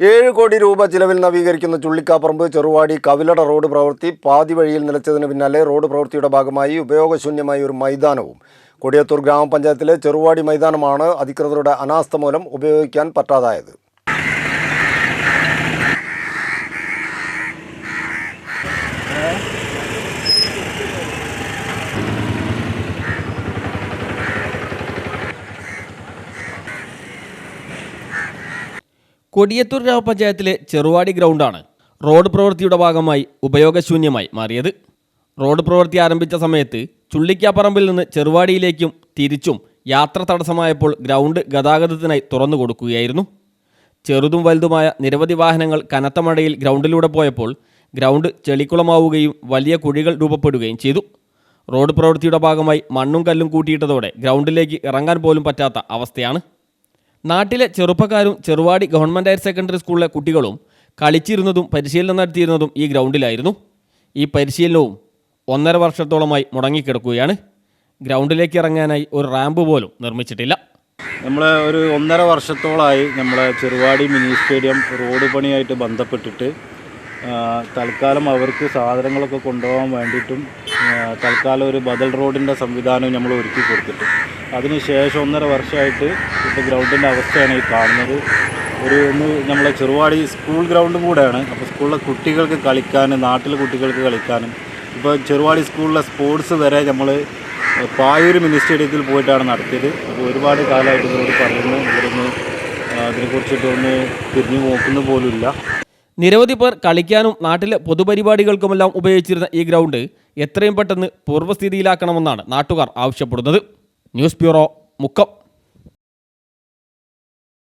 7 കോടി രൂപ ചിലവിൽ നവീകരിക്കുന്ന ചുള്ളിക്കാപ്പറമ്പ് ചെറുവാടി കവിലട റോഡ് പ്രവൃത്തി പാതി വഴിയിൽ നിലച്ചതിന് പിന്നാലെ റോഡ് പ്രവൃത്തിയുടെ ഭാഗമായി ഉപയോഗശൂന്യമായ ഒരു മൈതാനവും കൊടിയത്തൂർ ഗ്രാമപഞ്ചായത്തിലെ ചെറുവാടി മൈതാനമാണ് അധികൃതരുടെ അനാസ്ഥ മൂലം ഉപയോഗിക്കാൻ പറ്റാതായത്. കൊടിയത്തൂർ ഗ്രാമപഞ്ചായത്തിലെ ചെറുവാടി ഗ്രൗണ്ടാണ് റോഡ് പ്രവൃത്തിയുടെ ഭാഗമായി ഉപയോഗശൂന്യമായി മാറിയത്. റോഡ് പ്രവൃത്തി ആരംഭിച്ച സമയത്ത് ചുള്ളിക്കാപ്പറമ്പിൽ നിന്ന് ചെറുവാടിയിലേക്കും തിരിച്ചും യാത്ര തടസ്സമായപ്പോൾ ഗ്രൗണ്ട് ഗതാഗതത്തിനായി തുറന്നു കൊടുക്കുകയായിരുന്നു. ചെറുതും വലുതുമായ നിരവധി വാഹനങ്ങൾ കനത്ത മഴയിൽ ഗ്രൗണ്ടിലൂടെ പോയപ്പോൾ ഗ്രൗണ്ട് ചെളിക്കുളമാവുകയും വലിയ കുഴികൾ രൂപപ്പെടുകയും ചെയ്തു. റോഡ് പ്രവൃത്തിയുടെ ഭാഗമായി മണ്ണും കല്ലും കൂട്ടിയിട്ടതോടെ ഗ്രൗണ്ടിലേക്ക് ഇറങ്ങാൻ പോലും പറ്റാത്ത അവസ്ഥയാണ്. നാട്ടിലെ ചെറുപ്പക്കാരും ചെറുവാടി ഗവൺമെൻറ് ഹയർ സെക്കൻഡറി സ്കൂളിലെ കുട്ടികളും കളിച്ചിരുന്നതും പരിശീലനം നടത്തിയിരുന്നതും ഈ ഗ്രൗണ്ടിലായിരുന്നു. ഈ പരിശീലനവും 1.5 വർഷത്തോളമായി മുടങ്ങിക്കിടക്കുകയാണ്. ഗ്രൗണ്ടിലേക്ക് ഇറങ്ങാനായി ഒരു റാമ്പ് പോലും നിർമ്മിച്ചിട്ടില്ല. നമ്മൾ ഒരു 1.5 വർഷത്തോളമായി നമ്മളെ ചെറുവാടി മിനി സ്റ്റേഡിയം റോഡ് പണിയായിട്ട് ബന്ധപ്പെട്ടിട്ട് തൽക്കാലം അവർക്ക് സാധനങ്ങളൊക്കെ കൊണ്ടുപോകാൻ വേണ്ടിയിട്ടും തൽക്കാലം ഒരു ബദൽ റോഡിൻ്റെ സംവിധാനം നമ്മൾ ഒരുക്കി കൊടുത്തിട്ട് അതിനുശേഷം 1.5 വർഷമായിട്ട് ഇപ്പോൾ ഗ്രൗണ്ടിൻ്റെ അവസ്ഥയാണ് ഈ കാണുന്നത്. നമ്മളെ ചെറുവാടി സ്കൂൾ ഗ്രൗണ്ടും കൂടെയാണ്. അപ്പോൾ സ്കൂളിലെ കുട്ടികൾക്ക് കളിക്കാനും നാട്ടിലെ കുട്ടികൾക്ക് കളിക്കാനും ഇപ്പോൾ ചെറുവാടി സ്കൂളിലെ സ്പോർട്സ് വരെ നമ്മൾ പായൂർ മിനി സ്റ്റേഡിയത്തിൽ പോയിട്ടാണ് നടത്തിയത്. അപ്പോൾ ഒരുപാട് കാലമായിട്ട് ഇവരോട് പറയുന്നു, ഇവരൊന്ന് അതിനെക്കുറിച്ചിട്ടൊന്ന് തിരിഞ്ഞു നോക്കുന്ന പോലുമില്ല. നിരവധി പേർ കളിക്കാനും നാട്ടിലെ പൊതുപരിപാടികൾക്കുമെല്ലാം ഉപയോഗിച്ചിരുന്ന ഈ ഗ്രൗണ്ട് എത്രയും പെട്ടെന്ന് പൂർവ്വസ്ഥിതിയിലാക്കണമെന്നാണ് നാട്ടുകാർ ആവശ്യപ്പെടുന്നത്. News bureau, Mukkam.